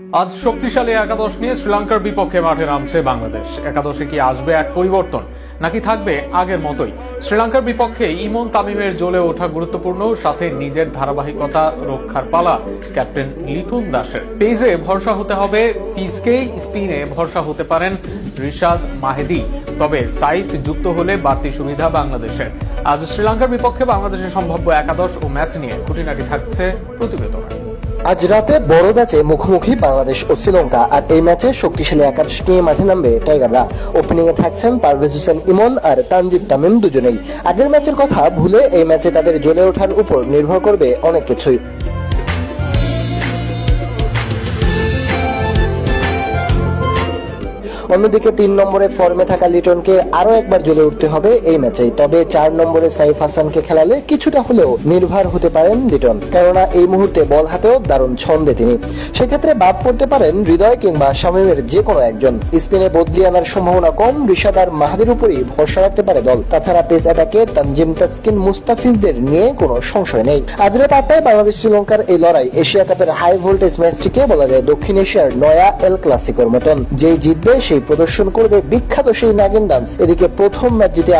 আজ শক্তিশালী একাদশ নিয়ে শ্রীলঙ্কার বিপক্ষে মাঠে নামছে বাংলাদেশ। একাদশে কি আসবে এক পরিবর্তন, নাকি থাকবে আগের মতোই? শ্রীলঙ্কার বিপক্ষে ইমন তামিমের জ্বলে ওঠা গুরুত্বপূর্ণ, সাথে নিজের ধারাবাহিকতা রক্ষার পালা ক্যাপ্টেন লিটন দাসের। পেজে ভরসা হতে হবে ফিজকেই, স্পিনে ভরসা হতে পারেন রিশাদ মাহেদী। তবে সাইফ যুক্ত হলে বাড়তি সুবিধা বাংলাদেশের। আজ শ্রীলঙ্কার বিপক্ষে বাংলাদেশের সম্ভাব্য একাদশ ও ম্যাচ নিয়ে খুঁটিনাটি থাকছে প্রতিবেদনে। আজ রাতে বড় ম্যাচে মুখোমুখি বাংলাদেশ ও শ্রীলঙ্কা। আর এই ম্যাচে শক্তিশালী একাদশ নিয়ে মাঠে নামবে টাইগাররা। ওপেনিং এ থাকছেন পারভেজ হোসেন ইমন আর তানজিদ তামিম দুজনেই। আগের ম্যাচের কথা ভুলে এই ম্যাচে তাদের জ্বলে ওঠার উপর নির্ভর করবে অনেক কিছুই। অন্যদিকে ৩ নম্বরে ফর্মে থাকা লিটনকে আরো একবার জ্বলে উঠতে হবে এই ম্যাচেই। তবে ৪ নম্বরে সাইফ হাসানকে খেলালে কিছুটা হলেও নির্ভর হতে পারেন লিটন, কেননা এই মুহূর্তে বল হাতেও দারুণ ছন্দে তিনি। সেক্ষেত্রে বাদ পড়তে পারেন হৃদয় কিংবা শামীমের যে কোনো একজন। স্পিনে বদলি আনার সম্ভাবনা কম, রিশাদ আর মাহাদির উপরই ভরসা রাখতে পারে দল। তাছাড়া পেস অ্যাটাকে তানজিম, তাসকিন, মুস্তাফিজদের নিয়ে কোনো সংশয় নেই। আজ রাত ৮টায় বাংলাদেশ শ্রীলঙ্কার এই লড়াই এশিয়া কাপের হাই ভোল্টেজ ম্যাচটিকে বলা যায় দক্ষিণ এশিয়ার নয়া এল ক্লাসিকোর মতন। যেই জিতবে সেই প্রদর্শন করবে বিখ্যাত সেই নাগিন ডান্স। এদিকে প্রথম ম্যাচ জিতে